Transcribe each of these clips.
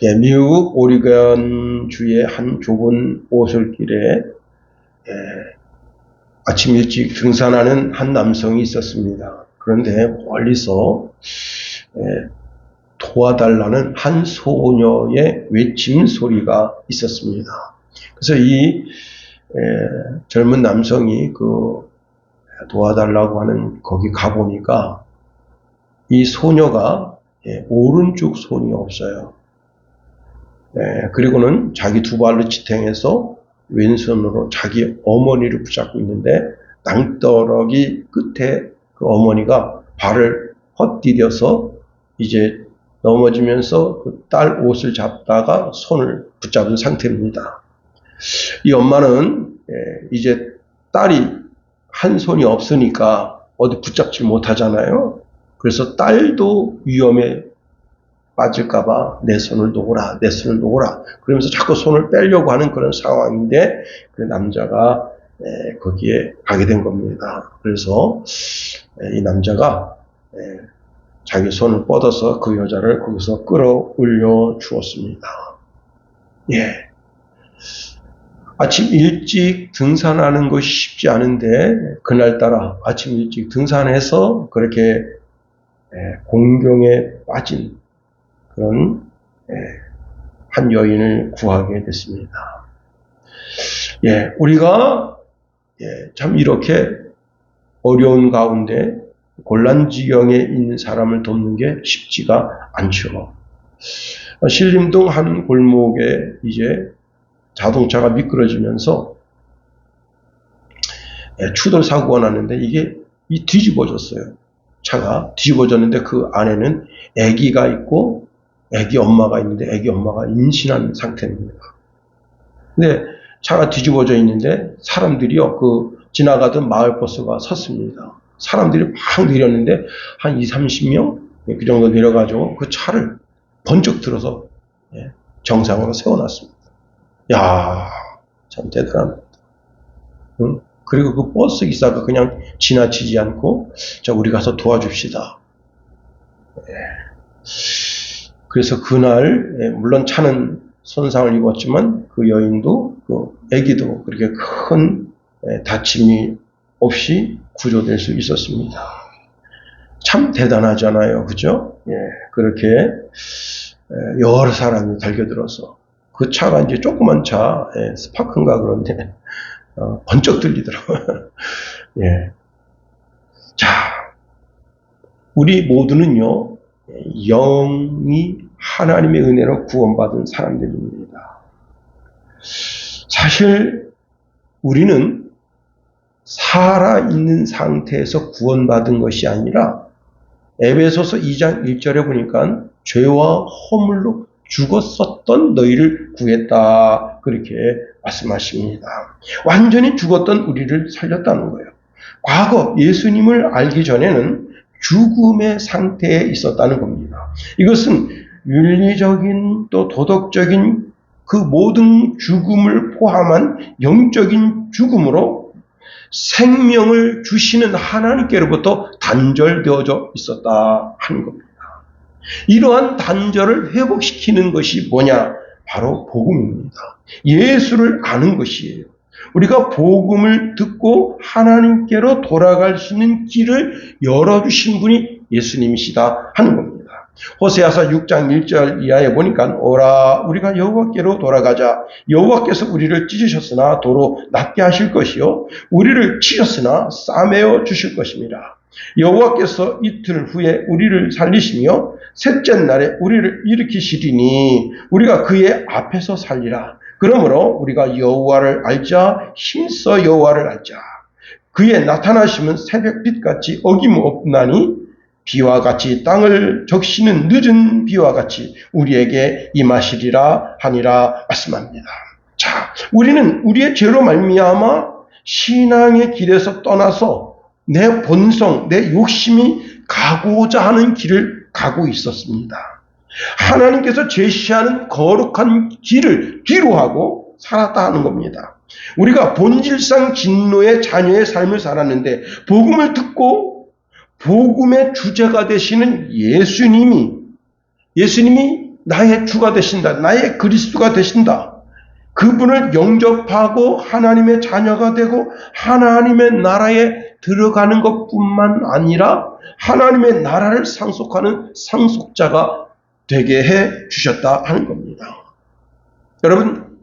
예, 미국 오리건 주의 한 좁은 오솔길에 아침 일찍 등산하는 한 남성이 있었습니다. 그런데 멀리서 도와달라는 한 소녀의 외침 소리가 있었습니다. 그래서 이 젊은 남성이 그 도와달라고 하는 거기 가보니까 이 소녀가 오른쪽 손이 없어요. 그리고는 자기 두 발로 지탱해서 왼손으로 자기 어머니를 붙잡고 있는데 낭떠러기 끝에 그 어머니가 발을 헛디뎌서 이제 넘어지면서 그 딸 옷을 잡다가 손을 붙잡은 상태입니다. 이 엄마는 이제 딸이 한 손이 없으니까 어디 붙잡지 못하잖아요. 그래서 딸도 위험에 빠질까봐 내 손을 놓으라, 내 손을 놓으라. 그러면서 자꾸 손을 빼려고 하는 그런 상황인데 그 남자가 거기에 가게 된 겁니다. 그래서 이 남자가 자기 손을 뻗어서 그 여자를 거기서 끌어올려 주었습니다. 예. 아침 일찍 등산하는 것이 쉽지 않은데 그날따라 아침 일찍 등산해서 그렇게 공경에 빠진 그런 한 여인을 구하게 됐습니다. 예, 우리가 참 이렇게 어려운 가운데 곤란지경에 있는 사람을 돕는 게 쉽지가 않죠. 신림동 한 골목에 이제 자동차가 미끄러지면서 추돌 사고가 났는데 이게 뒤집어졌어요. 차가 뒤집어졌는데 그 안에는 아기가 있고 아기 엄마가 있는데 아기 엄마가 임신한 상태입니다. 근데 차가 뒤집어져 있는데 사람들이요, 그 지나가던 마을버스가 섰습니다. 사람들이 막 내렸는데 한 20-30명 그 정도 내려가지고 그 차를 번쩍 들어서 정상으로 세워놨습니다. 야, 참 대단합니다. 응? 그리고 그 버스 기사가 그냥 지나치지 않고 자, 우리 가서 도와줍시다. 그래서 그날 물론 차는 손상을 입었지만 그 여인도 그 아기도 그렇게 큰 다침이 없이 구조될 수 있었습니다. 참 대단하잖아요, 그죠? 그렇게 여러 사람이 달겨들어서 그 차가 이제 조그만 차, 스파크인가 그런데 번쩍 들리더라고요. 예. 자, 우리 모두는요, 영이 하나님의 은혜로 구원받은 사람들입니다. 사실 우리는 살아있는 상태에서 구원받은 것이 아니라 에베소서 2장 1절에 보니까 죄와 허물로 죽었었던 너희를 구했다, 그렇게 말씀하십니다. 완전히 죽었던 우리를 살렸다는 거예요. 과거 예수님을 알기 전에는 죽음의 상태에 있었다는 겁니다. 이것은 윤리적인 또 도덕적인 그 모든 죽음을 포함한 영적인 죽음으로 생명을 주시는 하나님께로부터 단절되어져 있었다 하는 겁니다. 이러한 단절을 회복시키는 것이 뭐냐? 바로 복음입니다. 예수를 아는 것이에요. 우리가 복음을 듣고 하나님께로 돌아갈 수 있는 길을 열어주신 분이 예수님이시다 하는 겁니다. 호세아서 6장 1절 이하에 보니까 오라 우리가 여호와께로 돌아가자. 여호와께서 우리를 찢으셨으나 도로 낫게 하실 것이요 우리를 치셨으나 싸매어 주실 것입니다. 여호와께서 이틀 후에 우리를 살리시며 셋째 날에 우리를 일으키시리니 우리가 그의 앞에서 살리라. 그러므로 우리가 여호와를 알자. 힘써 여호와를 알자. 그의 나타나심은 새벽빛같이 어김없나니 비와 같이 땅을 적시는 늦은 비와 같이 우리에게 임하시리라 하니라 말씀합니다. 자, 우리는 우리의 죄로 말미암아 신앙의 길에서 떠나서 내 본성, 내 욕심이 가고자 하는 길을 가고 있었습니다. 하나님께서 제시하는 거룩한 길을 뒤로 하고 살았다 하는 겁니다. 우리가 본질상 진노의 자녀의 삶을 살았는데 복음을 듣고 복음의 주제가 되시는 예수님이 나의 주가 되신다. 나의 그리스도가 되신다. 그분을 영접하고 하나님의 자녀가 되고 하나님의 나라에 들어가는 것뿐만 아니라 하나님의 나라를 상속하는 상속자가 되게 해 주셨다 하는 겁니다. 여러분,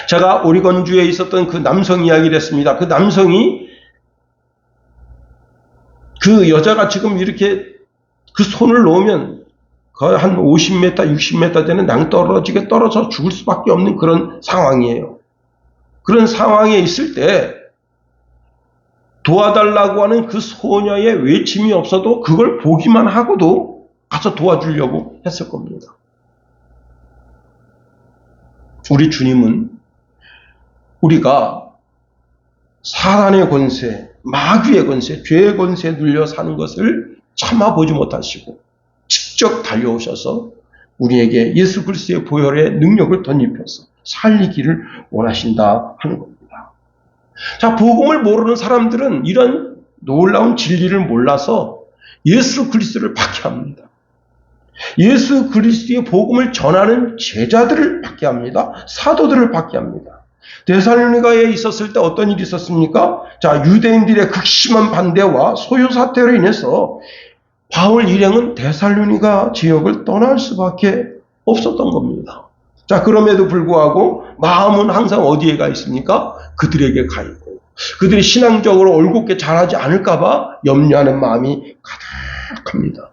제가 오리건주에 있었던 그 남성 이야기를 했습니다. 그 남성이 그 여자가 지금 이렇게 그 손을 놓으면 거의 한 50m, 60m 되는 낭떠러지게 떨어져 죽을 수밖에 없는 그런 상황이에요. 그런 상황에 있을 때 도와달라고 하는 그 소녀의 외침이 없어도 그걸 보기만 하고도 가서 도와주려고 했을 겁니다. 우리 주님은 우리가 사단의 권세, 마귀의 권세, 죄의 권세에 눌려 사는 것을 참아보지 못하시고 직접 달려오셔서 우리에게 예수 그리스도의 보혈의 능력을 덧입혀서 살리기를 원하신다 하는 겁니다. 자, 복음을 모르는 사람들은 이런 놀라운 진리를 몰라서 예수 그리스도를 박해합니다. 예수 그리스도의 복음을 전하는 제자들을 박해합니다. 사도들을 박해합니다. 데살로니가에 있었을 때 어떤 일이 있었습니까? 자, 유대인들의 극심한 반대와 소요 사태로 인해서 바울 일행은 데살로니가 지역을 떠날 수밖에 없었던 겁니다. 자, 그럼에도 불구하고 마음은 항상 어디에 가 있습니까? 그들에게 가 있고 그들이 신앙적으로 올곧게 자라지 않을까봐 염려하는 마음이 가득합니다.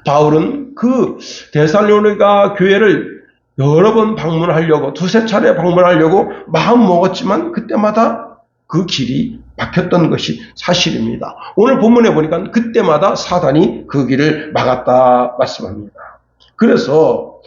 바울은 그 데살로니가 교회를 여러 번 방문하려고 두세 차례 방문하려고 마음 먹었지만 그때마다 그 길이 막혔던 것이 사실입니다. 오늘 본문에 보니까 그때마다 사단이 그 길을 막았다 말씀합니다. 그래서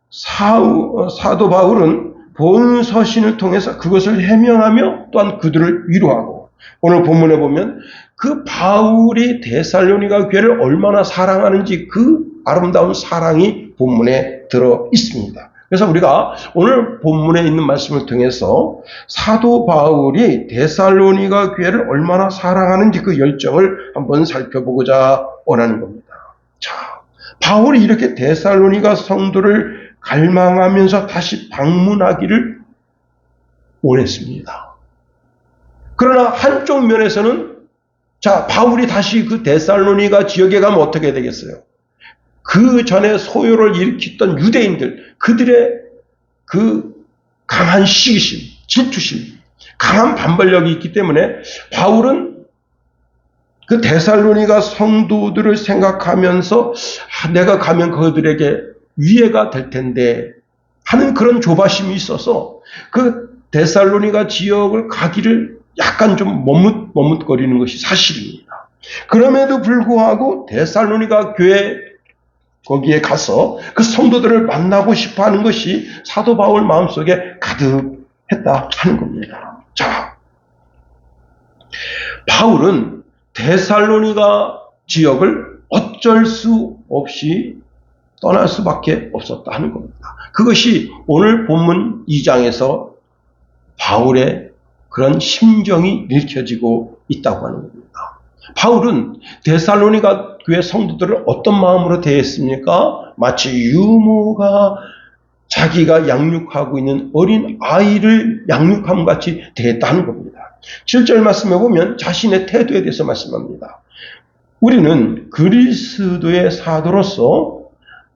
사도 바울은 본 서신을 통해서 그것을 해명하며 또한 그들을 위로하고 오늘 본문에 보면 그 바울이 데살로니가 교회를 얼마나 사랑하는지 그 아름다운 사랑이 본문에 들어 있습니다. 그래서 우리가 오늘 본문에 있는 말씀을 통해서 사도 바울이 데살로니가 교회를 얼마나 사랑하는지 그 열정을 한번 살펴보고자 원하는 겁니다. 자, 바울이 이렇게 데살로니가 성도를 갈망하면서 다시 방문하기를 원했습니다. 그러나 한쪽 면에서는 자, 바울이 다시 그 데살로니가 지역에 가면 어떻게 되겠어요? 그 전에 소요를 일으켰던 유대인들, 그들의 그 강한 시기심, 질투심, 강한 반발력이 있기 때문에 바울은 그 데살로니가 성도들을 생각하면서 내가 가면 그들에게 위해가 될 텐데 하는 그런 조바심이 있어서 그 데살로니가 지역을 가기를 약간 좀 머뭇거리는 것이 사실입니다. 그럼에도 불구하고 데살로니가 교회 거기에 가서 그 성도들을 만나고 싶어 하는 것이 사도 바울 마음속에 가득했다 하는 겁니다. 자, 바울은 데살로니가 지역을 어쩔 수 없이 떠날 수밖에 없었다 하는 겁니다. 그것이 오늘 본문 2장에서 바울의 그런 심정이 읽혀지고 있다고 하는 겁니다. 바울은 데살로니가 교회 성도들을 어떤 마음으로 대했습니까? 마치 유모가 자기가 양육하고 있는 어린 아이를 양육함 같이 대했다는 겁니다. 7절 말씀에 보면 자신의 태도에 대해서 말씀합니다. 우리는 그리스도의 사도로서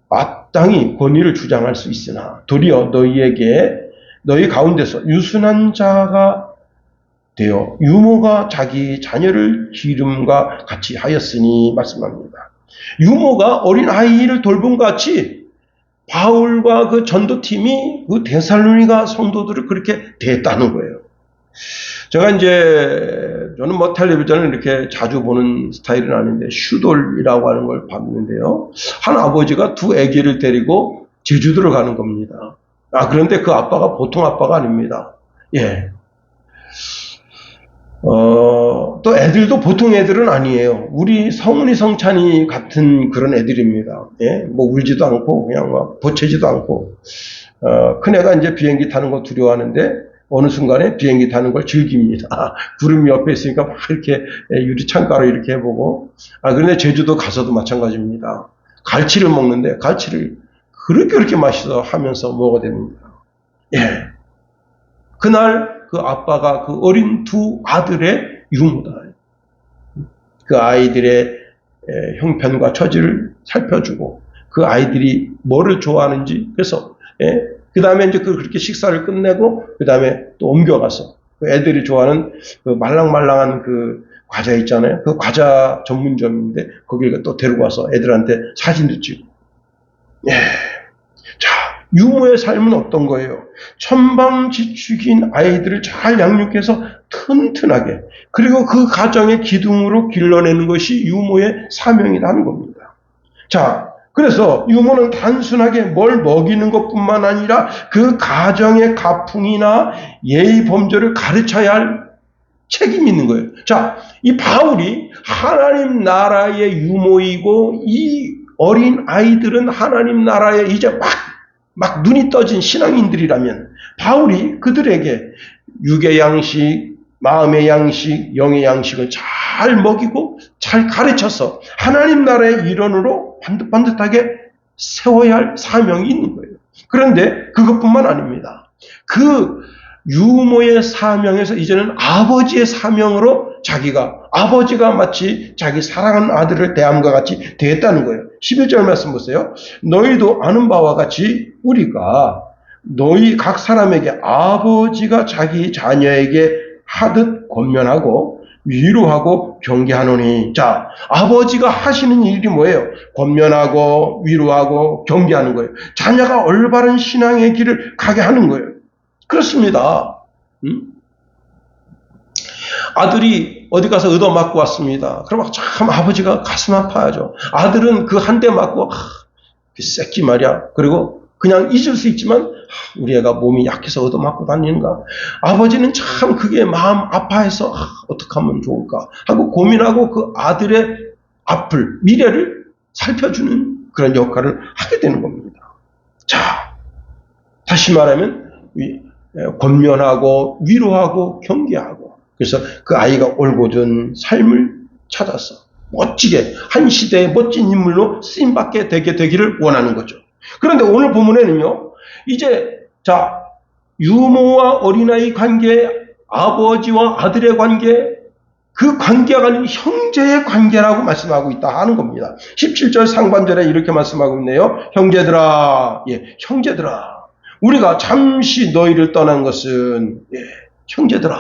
마땅히 권위를 주장할 수 있으나 도리어 너희 가운데서 유순한 자가 되어 유모가 자기 자녀를 기름과 같이 하였으니 말씀합니다. 유모가 어린 아이를 돌봄 같이 바울과 그 전도팀이 그 데살로니가 성도들을 그렇게 대했다는 거예요. 제가 저는 뭐 텔레비전을 이렇게 자주 보는 스타일은 아닌데 슈돌이라고 하는 걸 봤는데요. 한 아버지가 두 아기를 데리고 제주도를 가는 겁니다. 그런데 그 아빠가 보통 아빠가 아닙니다. 예. 또 애들도 보통 애들은 아니에요. 우리 성은이 성찬이 같은 그런 애들입니다. 예? 뭐 울지도 않고 그냥 막 보채지도 않고 큰애가 이제 비행기 타는 거 두려워하는데 어느 순간에 비행기 타는 걸 즐깁니다. 구름이 옆에 있으니까 막 이렇게 유리 창가로 이렇게 해보고 그런데 제주도 가서도 마찬가지입니다. 갈치를 먹는데 갈치를 그렇게 맛있어 하면서 먹어야 됩니다. 예. 그날 그 아빠가 그 어린 두 아들의 유모다. 그 아이들의 형편과 처지를 살펴주고 그 아이들이 뭐를 좋아하는지 그래서 그 다음에 이제 그렇게 식사를 끝내고 그 다음에 또 옮겨가서 그 애들이 좋아하는 그 말랑말랑한 그 과자 있잖아요. 그 과자 전문점인데 거기를 또 데리고 와서 애들한테 사진도 찍고. 예. 자, 유모의 삶은 어떤 거예요? 천방지축인 아이들을 잘 양육해서 튼튼하게 그리고 그 가정의 기둥으로 길러내는 것이 유모의 사명이라는 겁니다. 자, 그래서 유모는 단순하게 뭘 먹이는 것뿐만 아니라 그 가정의 가풍이나 예의 범절을 가르쳐야 할 책임이 있는 거예요. 자, 이 바울이 하나님 나라의 유모이고 이 어린 아이들은 하나님 나라에 이제 막 눈이 떠진 신앙인들이라면 바울이 그들에게 육의 양식, 마음의 양식, 영의 양식을 잘 먹이고 잘 가르쳐서 하나님 나라의 일원으로 반듯반듯하게 세워야 할 사명이 있는 거예요. 그런데 그것뿐만 아닙니다. 그 유모의 사명에서 이제는 아버지의 사명으로 아버지가 마치 자기 사랑하는 아들을 대함과 같이 대했다는 거예요. 11절 말씀 보세요. 너희도 아는 바와 같이 우리가 너희 각 사람에게 아버지가 자기 자녀에게 하듯 권면하고 위로하고 경계하노니. 자, 아버지가 하시는 일이 뭐예요? 권면하고 위로하고 경계하는 거예요. 자녀가 올바른 신앙의 길을 가게 하는 거예요. 그렇습니다. 아들이 어디 가서 얻어맞고 왔습니다. 그러면 참 아버지가 가슴 아파하죠. 아들은 그 한 대 맞고 그 새끼 말이야. 그리고 그냥 잊을 수 있지만 우리 애가 몸이 약해서 얻어맞고 다니는가. 아버지는 참 그게 마음 아파해서 어떻게 하면 좋을까 하고 고민하고 그 아들의 앞을 미래를 살펴주는 그런 역할을 하게 되는 겁니다. 자, 다시 말하면 권면하고 위로하고 경계하고 그래서 그 아이가 올곧은 삶을 찾아서 멋지게 한 시대의 멋진 인물로 쓰임받게 되기를 원하는 거죠. 그런데 오늘 본문에는요, 이제 자 유모와 어린아이 관계, 아버지와 아들의 관계, 그 관계가 아닌 형제의 관계라고 말씀하고 있다 하는 겁니다. 17절 상반절에 이렇게 말씀하고 있네요. 형제들아, 형제들아, 우리가 잠시 너희를 떠난 것은 형제들아,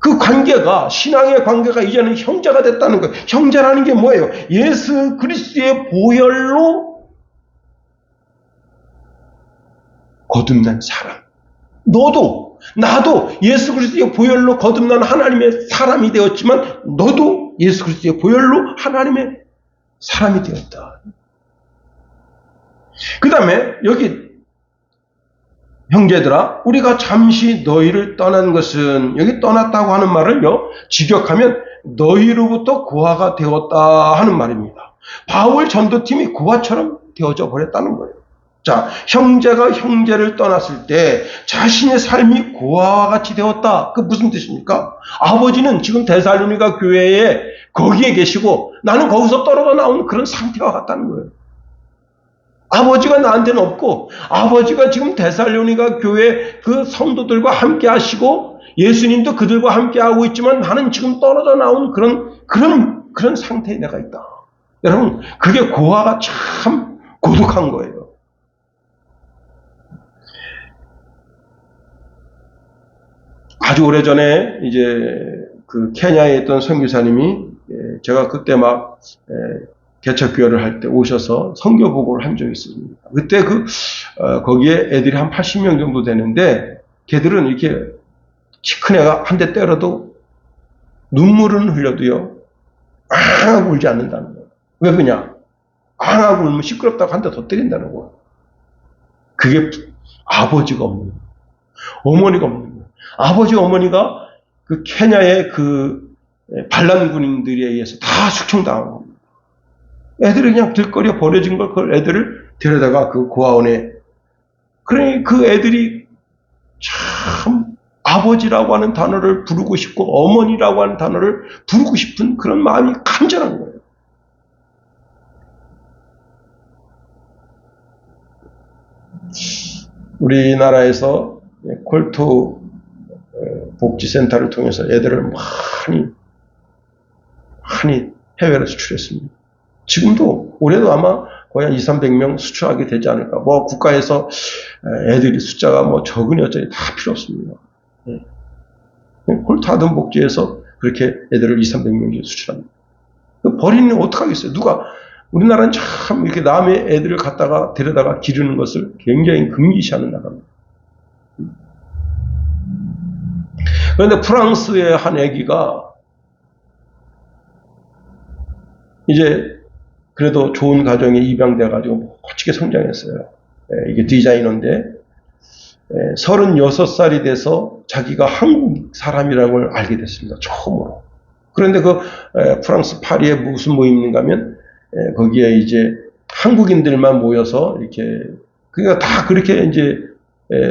그 관계가 신앙의 관계가 이제는 형제가 됐다는 거예요. 형제라는 게 뭐예요? 예수 그리스도의 보혈로 거듭난 사람. 나도 예수 그리스도의 보혈로 거듭난 하나님의 사람이 되었지만 너도 예수 그리스도의 보혈로 하나님의 사람이 되었다. 그 다음에 여기 형제들아, 우리가 잠시 너희를 떠난 것은, 여기 떠났다고 하는 말을요, 직역하면 너희로부터 고아가 되었다 하는 말입니다. 바울 전도팀이 고아처럼 되어져 버렸다는 거예요. 자, 형제가 형제를 떠났을 때 자신의 삶이 고아와 같이 되었다. 그 무슨 뜻입니까? 아버지는 지금 데살로니가 교회에 거기에 계시고 나는 거기서 떨어져 나온 그런 상태와 같다는 거예요. 아버지가 나한테는 없고 아버지가 지금 데살로니가 교회 그 성도들과 함께 하시고 예수님도 그들과 함께 하고 있지만 나는 지금 떨어져 나온 그런 상태에 내가 있다. 여러분, 그게 고아가 참 고독한 거예요. 아주 오래전에 이제 그 케냐에 있던 선교사님이 제가 그때 막 개척교회를 할 때 오셔서 선교 보고를 한 적이 있습니다. 그때 거기에 애들이 한 80명 정도 되는데 걔들은 이렇게 키 큰 애가 한 대 때려도 눈물은 흘려도요 앙하고 울지 않는다는 거예요. 왜 그러냐? 앙하고 울면 시끄럽다고 한 대 더 때린다는 거예요. 그게 아버지가 없는 거예요. 어머니가 없는 거예요. 아버지 어머니가 그 케냐의 그 반란 군인들에 의해서 다 숙청당한 겁니다. 애들이 그냥 들거리에 버려진 걸 그걸 애들을 데려다가 그 고아원에, 그러니 그 애들이 참 아버지라고 하는 단어를 부르고 싶고 어머니라고 하는 단어를 부르고 싶은 그런 마음이 간절한 거예요. 우리나라에서 콜트 복지센터를 통해서 애들을 많이 해외로 수출했습니다. 지금도 올해도 아마 거의 한 200~300명 수출하게 되지 않을까. 뭐 국가에서 애들이 숫자가 뭐 적으니 어쩌니 다 필요 없습니다. 콜트 아동 복지에서 그렇게 애들을 200~300명씩 수출합니다. 버리는 어떡하겠어요? 우리나라는 참 이렇게 남의 애들을 갖다가 데려다가 기르는 것을 굉장히 금기시하는 나라입니다. 그런데 프랑스의 한 애기가 이제 그래도 좋은 가정에 입양돼가지고 멋지게 성장했어요. 이게 디자이너인데 36살이 돼서 자기가 한국 사람이라는 걸 알게 됐습니다. 처음으로. 그런데 프랑스 파리에 무슨 모임인가 하면 거기에 이제 한국인들만 모여서 이렇게 그러니까 다 그렇게 이제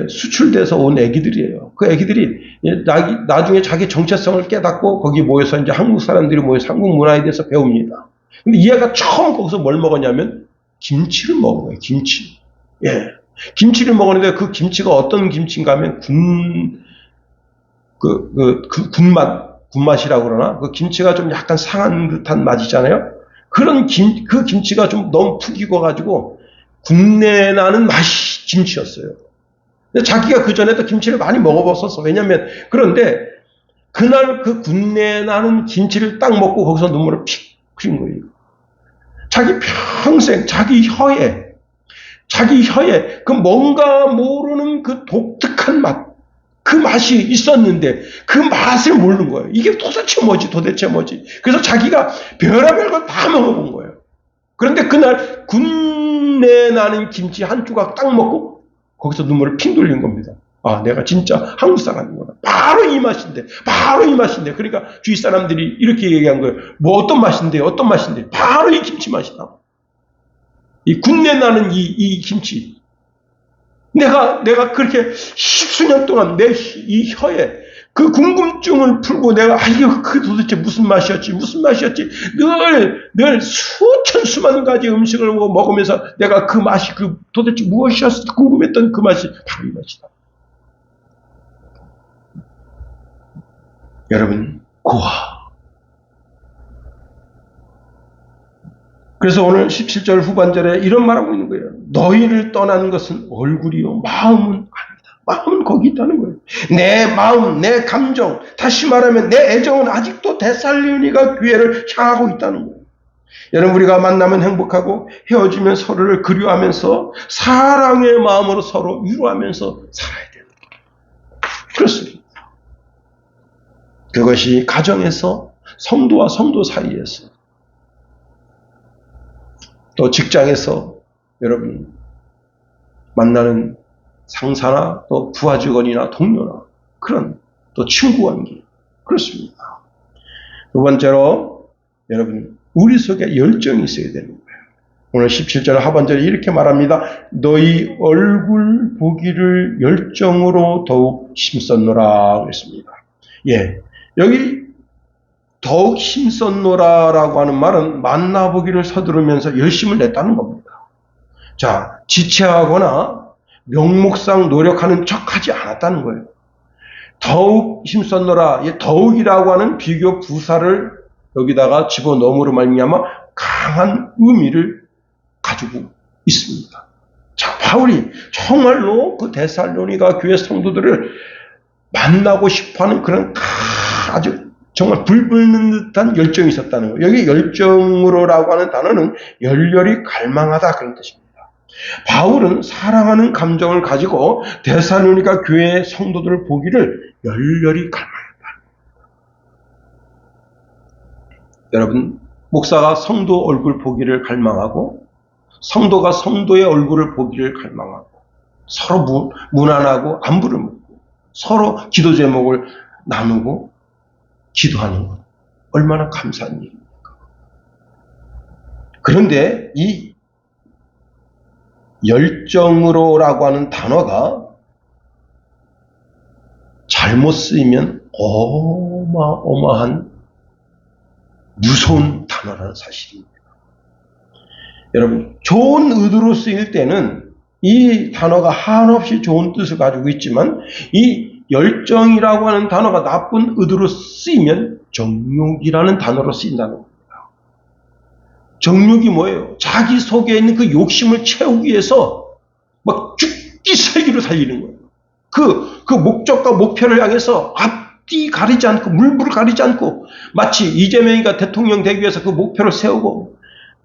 수출돼서 온 애기들이에요. 그 애기들이 나중에 자기 정체성을 깨닫고 거기 모여서 이제 한국 사람들이 모여서 한국 문화에 대해서 배웁니다. 근데 이 애가 처음 거기서 뭘 먹었냐면 김치를 먹은 거예요. 김치. 김치를 먹었는데 그 김치가 어떤 김치인가 하면 군맛이라고 그러나 그 김치가 좀 약간 상한 듯한 맛이잖아요. 그 김치가 좀 너무 푹 익어가지고 군내 나는 맛이 김치였어요. 근데 자기가 그 전에도 김치를 많이 먹어봤었어. 그런데 그날 그 군내 나는 김치를 딱 먹고 거기서 눈물을 픽 흘린 거예요. 자기 평생 자기 혀에 그 뭔가 모르는 그 독특한 맛, 그 맛이 있었는데 그 맛을 모르는 거예요. 이게 도대체 뭐지? 그래서 자기가 별의별 걸 다 먹어본 거예요. 그런데 그날 군내 나는 김치 한 조각 딱 먹고 거기서 눈물을 핑 돌린 겁니다. 아, 내가 진짜 한국 사람이구나. 바로 이 맛인데. 그러니까 주위 사람들이 이렇게 얘기한 거예요. 뭐 어떤 맛인데. 바로 이 김치 맛이다. 이 군내 나는 이 김치. 내가 그렇게 십수년 동안 내 이 혀에 그 궁금증을 풀고 내가 이게 그 도대체 무슨 맛이었지 늘 수만 가지 음식을 먹으면서 내가 그 맛이 도대체 무엇이었을지 궁금했던 그 맛이 바로 이 맛이다. 여러분, 고아. 그래서 오늘 17절 후반절에 이런 말하고 있는 거예요. 너희를 떠나는 것은 얼굴이요 마음은 아니다. 마음은 거기 있다는 거예요. 내 마음, 내 감정, 다시 말하면 내 애정은 아직도 데살로니가 교회를 향하고 있다는 거예요. 여러분, 우리가 만나면 행복하고 헤어지면 서로를 그리워하면서 사랑의 마음으로 서로 위로하면서 살아야 돼요. 그렇습니다. 그것이 가정에서 성도와 성도 사이에서 또 직장에서 여러분 만나는 상사나 또 부하 직원이나 동료나 그런 또 친구 관계 그렇습니다. 두 번째로 여러분 우리 속에 열정이 있어야 되는 거예요. 오늘 17절 하반절에 이렇게 말합니다. 너희 얼굴 보기를 열정으로 더욱 힘썼노라 그랬습니다. 여기 더욱 힘썼노라라고 하는 말은 만나보기를 서두르면서 열심을 냈다는 겁니다. 자, 지체하거나 명목상 노력하는 척하지 않았다는 거예요. 더욱 힘썼노라. 더욱이라고 하는 비교 부사를 여기다가 집어넣음으로 말미암아 강한 의미를 가지고 있습니다. 자, 바울이 정말로 그 데살로니가 교회 성도들을 만나고 싶어하는 그런 아주 정말 불붙는 듯한 열정이 있었다는 거예요. 여기 열정으로라고 하는 단어는 열렬히 갈망하다 그런 뜻입니다. 바울은 사랑하는 감정을 가지고 데살로니가 교회의 성도들을 보기를 열렬히 갈망했다. 여러분, 목사가 성도 얼굴 보기를 갈망하고 성도가 성도의 얼굴을 보기를 갈망하고 서로 문안하고 안부를 묻고 서로 기도 제목을 나누고 기도하는 것 얼마나 감사한 일입니까? 그런데 이 열정으로라고 하는 단어가 잘못 쓰이면 어마어마한 무서운 단어라는 사실입니다. 여러분, 좋은 의도로 쓰일 때는 이 단어가 한없이 좋은 뜻을 가지고 있지만 이 열정이라고 하는 단어가 나쁜 의도로 쓰이면 정욕이라는 단어로 쓰인다는 겁니다. 정욕이 뭐예요? 자기 속에 있는 그 욕심을 채우기 위해서 막 죽기 살기로 살리는 거예요. 그 목적과 목표를 향해서 앞뒤 가리지 않고 물불을 가리지 않고 마치 이재명이가 대통령 되기 위해서 그 목표를 세우고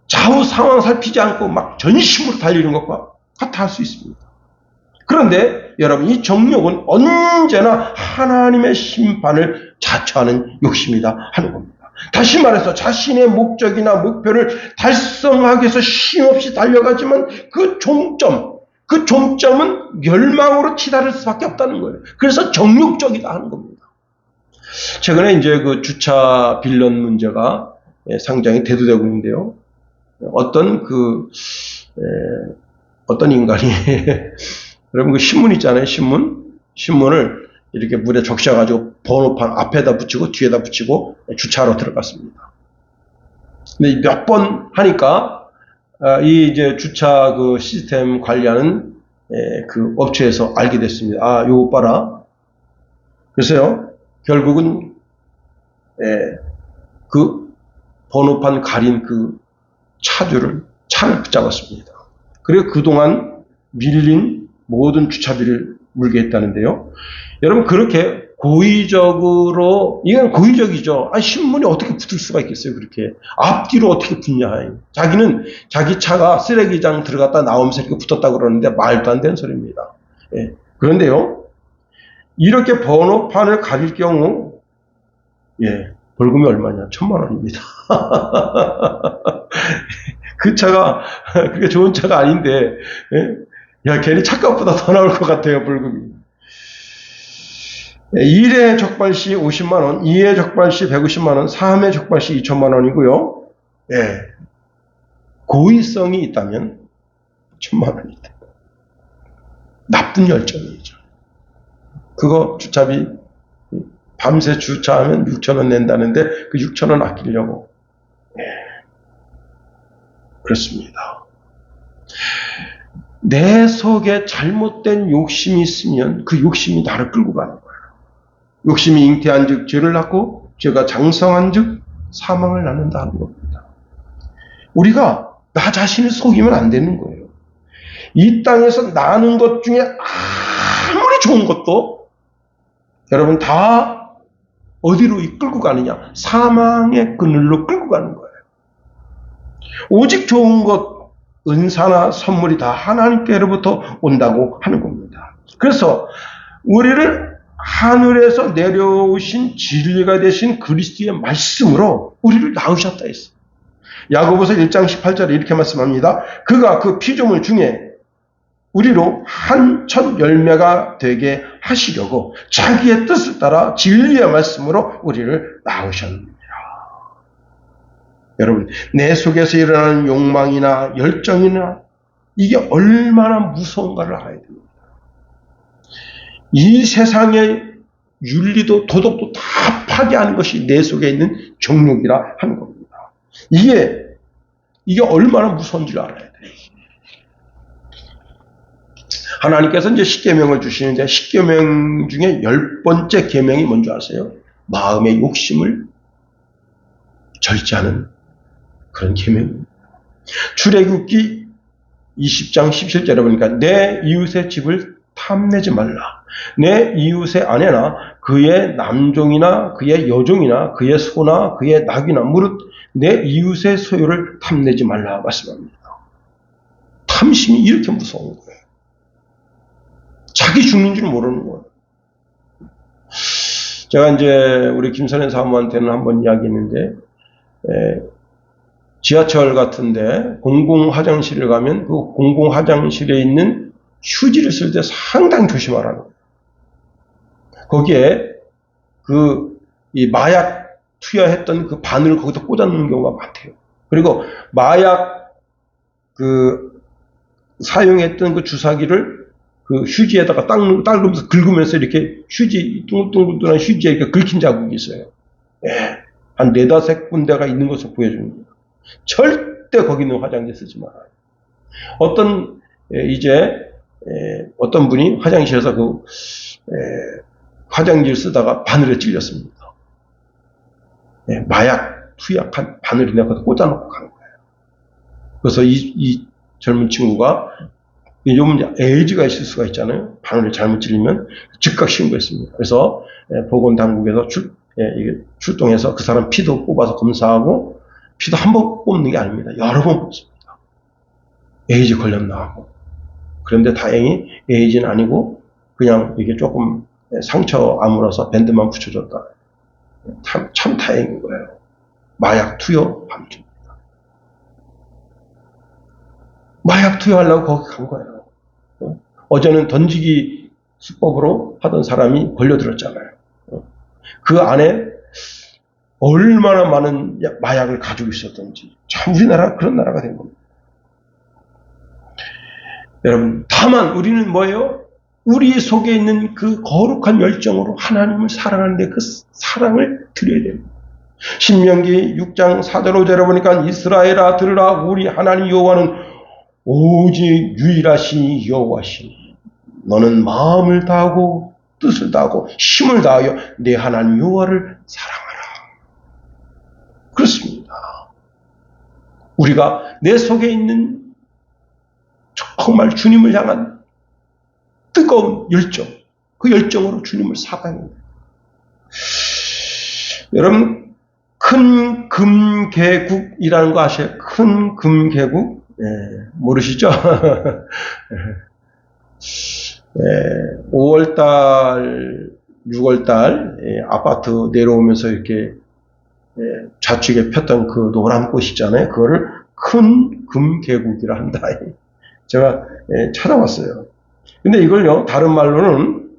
좌우 상황 살피지 않고 막 전심으로 달리는 것과 같아 할 수 있습니다. 그런데 여러분 이 정욕은 언제나 하나님의 심판을 자처하는 욕심이다 하는 겁니다. 다시 말해서 자신의 목적이나 목표를 달성하기 위해서 쉼없이 달려가지만 그 종점은 멸망으로 치달을 수밖에 없다는 거예요. 그래서 정욕적이다 하는 겁니다. 최근에 이제 그 주차 빌런 문제가 상당히 대두되고 있는데요. 어떤 인간이 여러분 그 신문 있잖아요. 신문을 이렇게 물에 적셔가지고 번호판 앞에다 붙이고 뒤에다 붙이고 주차하러 들어갔습니다. 근데 몇 번 하니까 이 이제 주차 그 시스템 관리하는 그 업체에서 알게 됐습니다. 아, 요거 봐라. 그래서요, 결국은 그 번호판 가린 그 차를 붙잡았습니다. 그리고 그동안 밀린 모든 주차비를 물게 했다는데요. 여러분 그렇게 고의적으로, 이건 고의적이죠. 신문이 어떻게 붙을 수가 있겠어요, 그렇게. 앞뒤로 어떻게 붙냐. 자기는 자기 차가 쓰레기장 들어갔다 나오면서 이렇게 붙었다고 그러는데 말도 안 되는 소리입니다. 그런데요, 이렇게 번호판을 가릴 경우, 벌금이 얼마냐? 1,000,000원입니다. 그 차가 그렇게 좋은 차가 아닌데, 괜히 차값보다 더 나올 것 같아요, 벌금이. 1회 적발시 50만원, 2회 적발시 150만원, 3회 적발시 2,000,000원이고요. 고의성이 있다면 1,000,000원이다. 나쁜 열정이죠. 그거 주차비 밤새 주차하면 6,000원 낸다는데 그 6,000원 아끼려고. 그렇습니다. 내 속에 잘못된 욕심이 있으면 그 욕심이 나를 끌고 가는 거예요. 욕심이 잉태한 즉 죄를 낳고 죄가 장성한 즉 사망을 낳는다는 겁니다. 우리가 나 자신을 속이면 안 되는 거예요. 이 땅에서 나는 것 중에 아무리 좋은 것도 여러분 다 어디로 끌고 가느냐? 사망의 그늘로 끌고 가는 거예요. 오직 좋은 것, 은사나 선물이 다 하나님께로부터 온다고 하는 겁니다. 그래서 우리를 하늘에서 내려오신 진리가 되신 그리스도의 말씀으로 우리를 낳으셨다 했어요. 야고보서 1장 18절에 이렇게 말씀합니다. 그가 그 피조물 중에 우리로 한 첫 열매가 되게 하시려고 자기의 뜻을 따라 진리의 말씀으로 우리를 낳으셨느니라. 여러분, 내 속에서 일어나는 욕망이나 열정이나 이게 얼마나 무서운가를 알아야 됩니다. 이 세상의 윤리도 도덕도 다 파괴하는 것이 내 속에 있는 정욕이라 하는 겁니다. 이게 얼마나 무서운지를 알아야 돼요. 하나님께서 이제 십계명을 주시는데 십계명 중에 10번째 계명이 뭔지 아세요? 마음의 욕심을 절제하는 그런 계명입니다. 출애굽기 20장 17절에 보니까 내 이웃의 집을 탐내지 말라. 내 이웃의 아내나 그의 남종이나 그의 여종이나 그의 소나 그의 낙이나 무릇 내 이웃의 소유를 탐내지 말라 말씀합니다. 탐심이 이렇게 무서운 거예요. 자기 죽는 줄 모르는 거예요. 제가 이제 우리 김선현 사모한테는 한번 이야기했는데 지하철 같은데 공공 화장실을 가면 그 공공 화장실에 있는 휴지를 쓸 때 상당히 조심하라는 거예요. 거기에 이 마약 투여했던 그 바늘을 거기다 꽂아놓는 경우가 많대요. 그리고 마약 사용했던 그 주사기를 그 휴지에다가 닦으면서 긁으면서 이렇게 둥글둥글한 휴지에 이렇게 긁힌 자국이 있어요. 한 4-5군데가 있는 것을 보여줍니다. 절대 거기 있는 화장지 쓰지 말아요. 어떤 이제 어떤 분이 화장실에서 화장지를 쓰다가 바늘에 찔렸습니다. 마약 투약한 바늘이나 그것도 꽂아놓고 간 거예요. 그래서 이 젊은 친구가 요즘 에이즈가 있을 수가 있잖아요. 바늘에 잘못 찔리면 즉각 신고했습니다. 그래서 보건당국에서 출동해서 그 사람 피도 뽑아서 검사하고, 피도 한 번 뽑는 게 아닙니다. 여러 번 뽑습니다. 에이즈 걸렸나 하고. 그런데 다행히 에이즈는 아니고 그냥 이게 조금 상처 아물어서 밴드만 붙여줬다. 참 다행인 거예요. 마약 투여 방지입니다. 마약 투여하려고 거기 간 거예요. 어제는 던지기 수법으로 하던 사람이 걸려들었잖아요. 그 안에 얼마나 많은 마약을 가지고 있었던지. 참 우리나라 그런 나라가 된 겁니다. 여러분, 다만 우리는 뭐예요? 우리 속에 있는 그 거룩한 열정으로 하나님을 사랑하는데 그 사랑을 드려야 됩니다. 신명기 6장 4절 5절에 보니까 이스라엘아 들으라, 우리 하나님 여호와는 오직 유일하신 여호와시니 너는 마음을 다하고 뜻을 다하고 힘을 다하여 내 하나님 여호와를 사랑하라. 그렇습니다. 우리가 내 속에 있는 정말 주님을 향한 뜨거운 열정, 그 열정으로 주님을 사랑합니다. 여러분, 큰 금계국이라는 거 아세요? 큰 금계국? 모르시죠? 5월달, 6월달 아파트 내려오면서 이렇게 좌측에 폈던 그 노란 꽃 있잖아요. 그거를 큰 금계국이라 한다. 제가 찾아봤어요. 근데 이걸요, 다른 말로는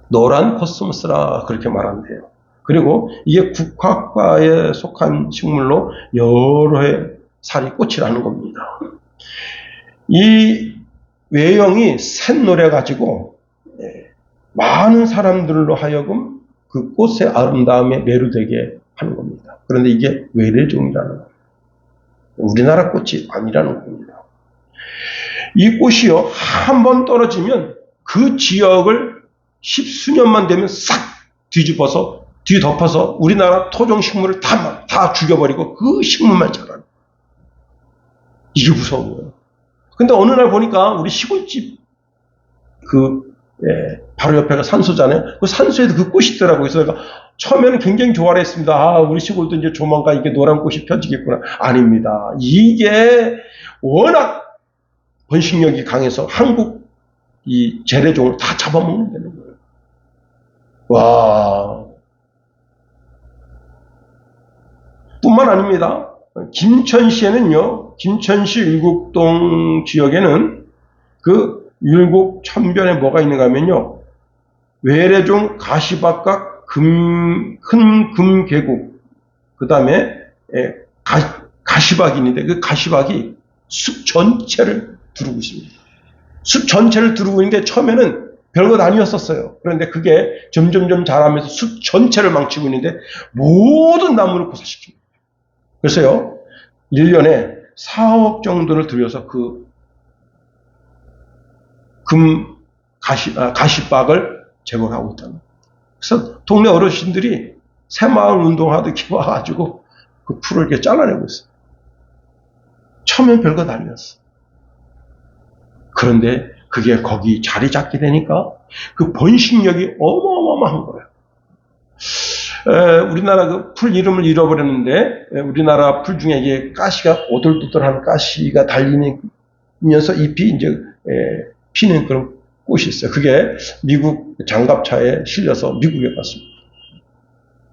노란 코스모스라 그렇게 말한대요. 그리고 이게 국화과에 속한 식물로 여러 해 살이 꽃이 나는 겁니다. 이 외형이 샛노래 가지고 많은 사람들로 하여금 그 꽃의 아름다움에 매료되게 하는 겁니다. 그런데 이게 외래종이라는 겁니다. 우리나라 꽃이 아니라는 겁니다. 이 꽃이요, 한 번 떨어지면 그 지역을 십수년만 되면 싹 뒤덮어서 우리나라 토종식물을 다 죽여버리고 그 식물만 자라요. 이게 무서운 거예요. 근데 어느 날 보니까 우리 시골집 바로 옆에가 산소잖아요. 그 산소에도 그 꽃이 있더라고요. 그래서 내가 처음에는 굉장히 좋아를 했습니다. 아, 우리 시골도 이제 조만간 이게 노란 꽃이 펴지겠구나. 아닙니다. 이게 워낙 번식력이 강해서 한국 이 재래종을 다 잡아먹는다는 거예요. 와. 뿐만 아닙니다. 김천시에는요, 김천시 율곡동 지역에는 그 율곡 천변에 뭐가 있는가 하면요, 외래종 가시박과 큰 금계국, 그 다음에 가시박이 있는데 그 가시박이 숲 전체를 두르고 있습니다. 숲 전체를 두르고 있는데 처음에는 별것 아니었었어요. 그런데 그게 점점 자라면서 숲 전체를 망치고 있는데 모든 나무를 고사시킵니다. 그래서요, 1년에 4억 정도를 들여서 그 가시박을 제거하고 있다는 거예요. 그래서 동네 어르신들이 새마을 운동하듯이 와가지고 그 풀을 이렇게 잘라내고 있어요. 처음엔 별것 아니었어. 그런데 그게 거기 자리 잡게 되니까 그 번식력이 어마어마한 거예요. 우리나라 그 풀 이름을 잃어버렸는데, 우리나라 풀 중에 이게 가시가 오돌도돌한 가시가 달리면서 잎이 이제 피는 그런 꽃이 있어요. 그게 미국 장갑차에 실려서 미국에 갔습니다.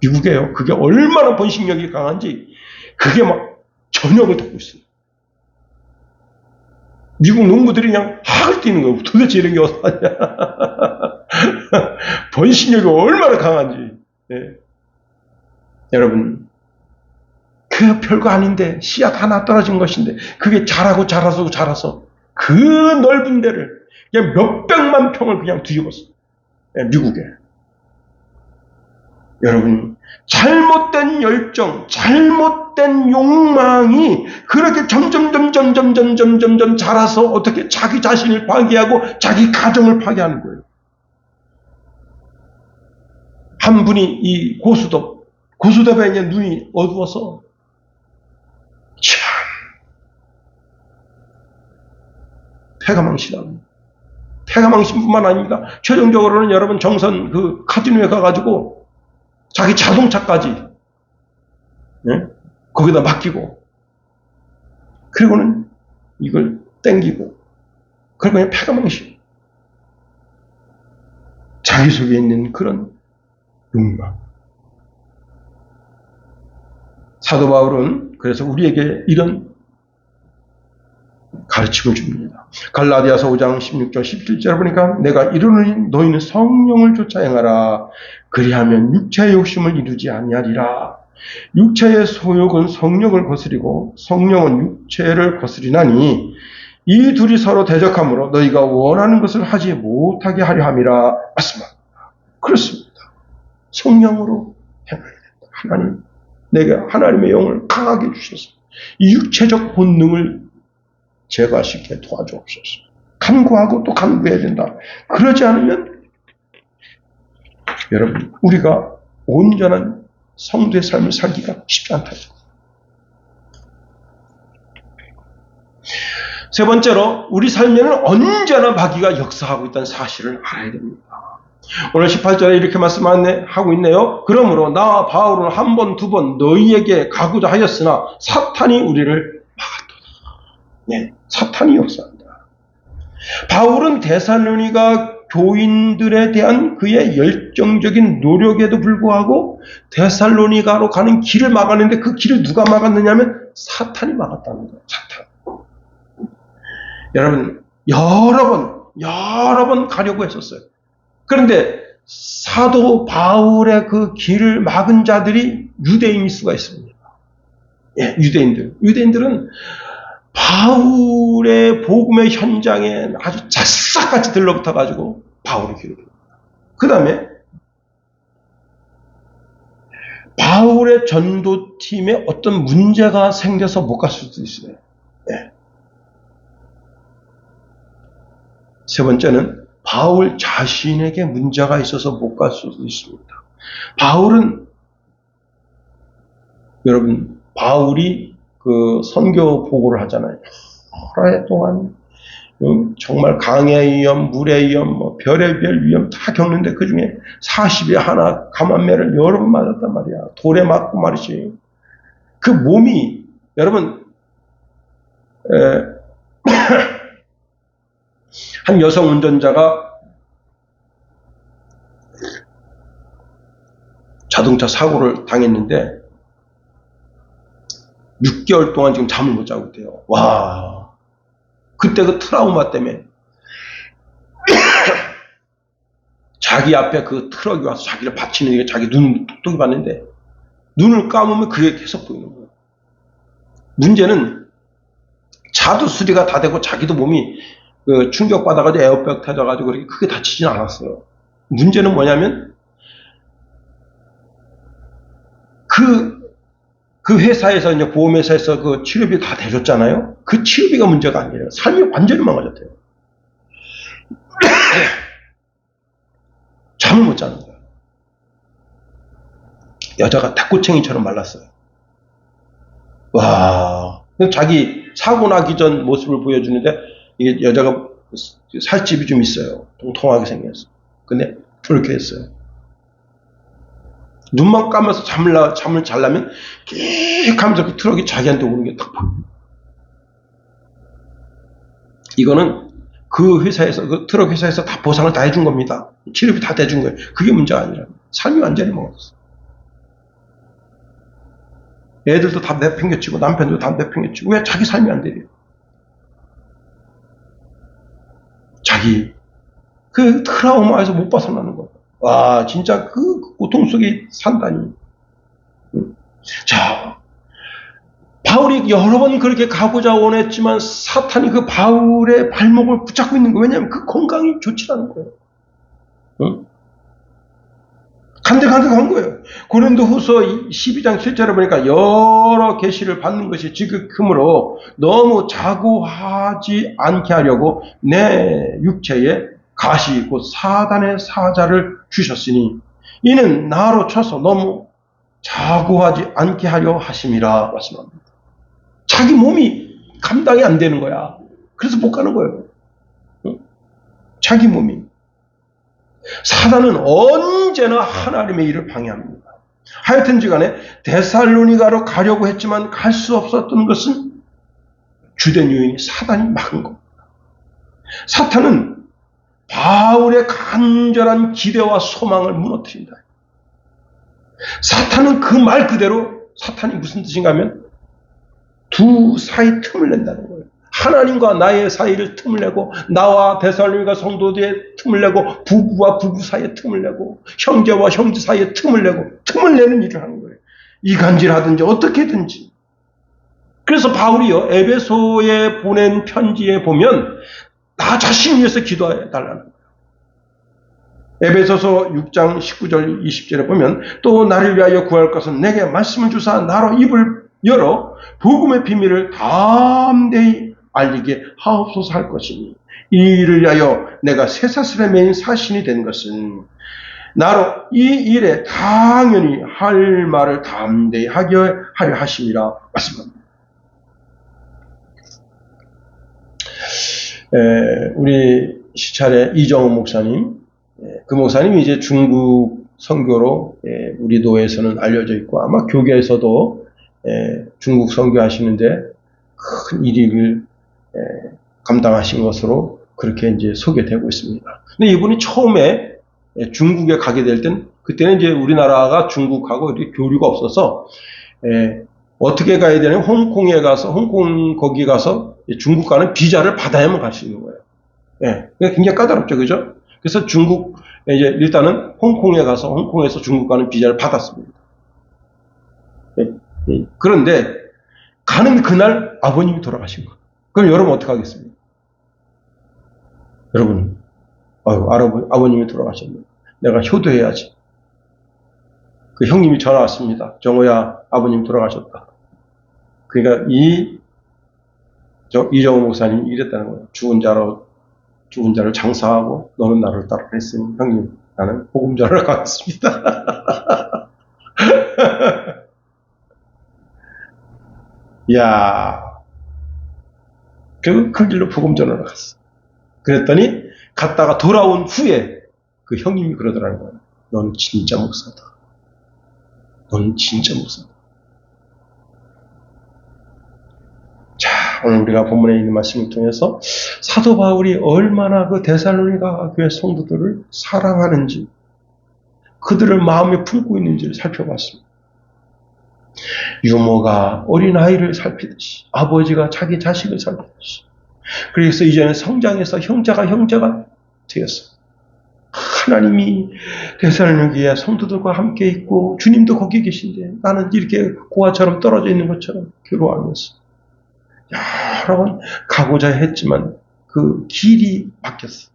미국에요. 그게 얼마나 번식력이 강한지 그게 막 전역을 덮고 있어요. 미국 농부들이 그냥 학을 뛰는 거예요. 도대체 이런 게 어디서 왔냐. 번식력이 얼마나 강한지. 여러분, 그 별거 아닌데 씨앗 하나 떨어진 것인데 그게 자라서 그 넓은 데를 그냥 몇백만 평을 그냥 뒤집었어요. 미국에. 여러분, 잘못된 열정, 잘못된 욕망이 그렇게 점점 자라서 어떻게 자기 자신을 파괴하고 자기 가정을 파괴하는 거예요. 한 분이 이 고수톱에 이제 눈이 어두워서 참 패가망신합니다. 패가망신뿐만 아닙니다. 최종적으로는 여러분 정선 그 카지노에 가가지고 자기 자동차까지 거기다 맡기고 그리고는 이걸 땡기고 그리고 그냥 패가망신. 자기 속에 있는 그런 욕망. 사도 바울은 그래서 우리에게 이런 가르침을 줍니다. 갈라디아서 5장 16절 17절 보니까 내가 이르노니 너희는 성령을 쫓아 행하라. 그리하면 육체의 욕심을 이루지 아니하리라. 육체의 소욕은 성령을 거스리고 성령은 육체를 거스리나니 이 둘이 서로 대적하므로 너희가 원하는 것을 하지 못하게 하려 함이라 말씀합니다. 그렇습니다. 성령으로 행해야 된다. 하나님, 내가 하나님의 영을 강하게 주셔서 이 육체적 본능을 제거하시게 도와주옵소서. 간구하고 또 간구해야 된다. 그러지 않으면 여러분, 우리가 온전한 성도의 삶을 살기가 쉽지 않다. 세 번째로 우리 삶에는 언제나 마귀가 역사하고 있다는 사실을 알아야 됩니다. 오늘 18절에 이렇게 말씀하고 있네요. 그러므로 나 바울은 한 번, 두 번 너희에게 가고자 하였으나 사탄이 우리를 막았도다. 네, 사탄이 역사한다. 바울은 데살로니가 교인들에 대한 그의 열정적인 노력에도 불구하고 데살로니가로 가는 길을 막았는데 그 길을 누가 막았느냐면 사탄이 막았다는 거예요. 사탄. 여러분, 여러 번 가려고 했었어요. 그런데 사도 바울의 그 길을 막은 자들이 유대인일 수가 있습니다. 예, 유대인들은 바울의 복음의 현장에 아주 자싹같이 들러붙어가지고 바울의 길을. 그 다음에 바울의 전도팀에 어떤 문제가 생겨서 못 갔을 수도 있어요. 예. 세 번째는 바울 자신에게 문제가 있어서 못 갈 수도 있습니다. 바울은 여러분, 바울이 그 선교 보고를 하잖아요. 여러 해 동안 정말 강의 위험, 물의 위험, 별의별 위험 다 겪는데 그 중에 40에 하나 감한매를 여러 번 맞았단 말이야. 돌에 맞고 말이지. 그 몸이 여러분 한 여성 운전자가 자동차 사고를 당했는데 6개월 동안 지금 잠을 못 자고 있대요. 와, 그때 그 트라우마 때문에 자기 앞에 그 트럭이 와서 자기를 받치는 게 자기 눈을 똑똑히 봤는데 눈을 감으면 그게 계속 보이는 거예요. 문제는 차도 수리가 다 되고 자기도 몸이 그 충격받아가지고 에어백 터져가지고 그렇게 크게 다치진 않았어요. 문제는 뭐냐면 그 회사에서 이제 보험회사에서 그 치료비 다 대줬잖아요. 그 치료비가 문제가 아니에요. 삶이 완전히 망가졌대요. 잠을 못 자는 거예요. 여자가 닭꼬챙이처럼 말랐어요. 와, 자기 사고 나기 전 모습을 보여주는데 이게 여자가 살집이 좀 있어요. 통통하게 생겼어. 근데 그렇게 했어요. 눈만 감아서 잠을 자려면 끽 하면서 그 트럭이 자기한테 오는 게 딱 보여요. 이거는 그 회사에서, 그 트럭 회사에서 다 보상을 다 해준 겁니다. 치료비 다 대준 거예요. 그게 문제가 아니라 삶이 완전히 먹었어. 애들도 다 내팽개치고 남편도 다 내팽개치고 왜 자기 삶이 안 되려? 자기 그 트라우마에서 못 벗어나는 거예요. 와, 진짜 그 고통 속에 산다니. 자, 바울이 여러 번 그렇게 가고자 원했지만 사탄이 그 바울의 발목을 붙잡고 있는 거예요. 왜냐하면 그 건강이 좋지 않은 거예요. 응? 간득간득한 거예요. 고린도후서 12장 7절에 보니까 여러 계시를 받는 것이 지극히므로 너무 자고하지 않게 하려고 내 육체에 가시 곧 사단의 사자를 주셨으니 이는 나로 쳐서 너무 자고하지 않게 하려 하심이라 말씀합니다. 자기 몸이 감당이 안 되는 거야. 그래서 못 가는 거예요. 자기 몸이. 사단은 언제나 하나님의 일을 방해합니다. 하여튼지 간에 데살로니가로 가려고 했지만 갈 수 없었던 것은 주된 요인이 사단이 막은 겁니다. 사탄은 바울의 간절한 기대와 소망을 무너뜨린다. 사탄은 그 말 그대로 사탄이 무슨 뜻인가 하면 두 사이 틈을 낸다는 거예요. 하나님과 나의 사이를 틈을 내고 나와 데살로니가 성도들의 틈을 내고 부부와 부부 사이에 틈을 내고 형제와 형제 사이에 틈을 내고 틈을 내는 일을 하는 거예요. 이간질하든지 어떻게든지. 그래서 바울이요 에베소에 보낸 편지에 보면 나 자신 위해서 기도해 달라는 거예요. 에베소서 6장 19절 20절에 보면 또 나를 위하여 구할 것은 내게 말씀을 주사 나로 입을 열어 복음의 비밀을 담대히 알리게 하옵소서 할 것이니 이 일을 위하여 내가 쇠사슬에 매인 사신이 된 것은 나로 이 일에 당연히 할 말을 담대히 하려 하심이라 말씀합니다. 우리 시찰의 이정우 목사님, 그 목사님이 이제 중국 선교로 우리 교회에서는 알려져 있고 아마 교계에서도 중국 선교하시는데 큰 일을 감당하신 것으로 그렇게 이제 소개되고 있습니다. 근데 이분이 처음에 중국에 가게 될 땐 그때는 이제 우리나라가 중국하고 이렇게 교류가 없어서 어떻게 가야 되냐면 홍콩에 가서 홍콩 거기 가서 중국 가는 비자를 받아야만 갈 수 있는 거예요. 굉장히 까다롭죠, 그죠? 그래서 중국 이제 일단은 홍콩에 가서 홍콩에서 중국 가는 비자를 받았습니다. 그런데 가는 그날 아버님이 돌아가신 거예요. 그럼 여러분 어떻게 하겠습니까? 여러분, 아버님이 돌아가셨네. 내가 효도해야지. 그 형님이 전화 왔습니다. 정호야, 아버님 돌아가셨다. 그러니까 이정호 목사님이 이랬다는 거예요. 죽은 자를 장사하고 너는 나를 따라 했으니 형님, 나는 복음 전하러 가겠습니다. 이야, 그 길로 복음 전하러 갔어. 그랬더니 갔다가 돌아온 후에 그 형님이 그러더라는 거예요. 넌 진짜 목사다. 넌 진짜 목사다. 자, 오늘 우리가 본문에 있는 말씀을 통해서 사도 바울이 얼마나 그 데살로니가 교회 성도들을 사랑하는지 그들을 마음에 품고 있는지를 살펴봤습니다. 유모가 어린아이를 살피듯이 아버지가 자기 자식을 살피듯이 그래서 이제는 성장해서 형제가 되었어. 하나님이 데살로니가의 성도들과 함께 있고 주님도 거기 계신데 나는 이렇게 고아처럼 떨어져 있는 것처럼 괴로워하면서 여러 번 가고자 했지만 그 길이 막혔어.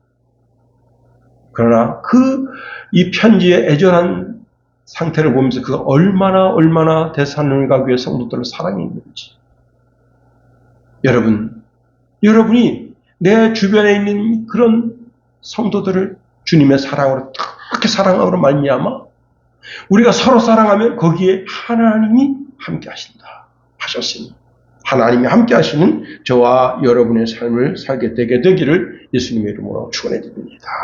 그러나 이 편지의 애절한 상태를 보면서 그가 얼마나 데살로니가 교회 성도들을 사랑했는지. 여러분이 내 주변에 있는 그런 성도들을 주님의 사랑으로 그렇게 사랑함으로 말미암아 우리가 서로 사랑하면 거기에 하나님이 함께 하신다 하셨으니 하나님이 함께 하시는 저와 여러분의 삶을 살게 되게 되기를 예수님의 이름으로 축원해 드립니다.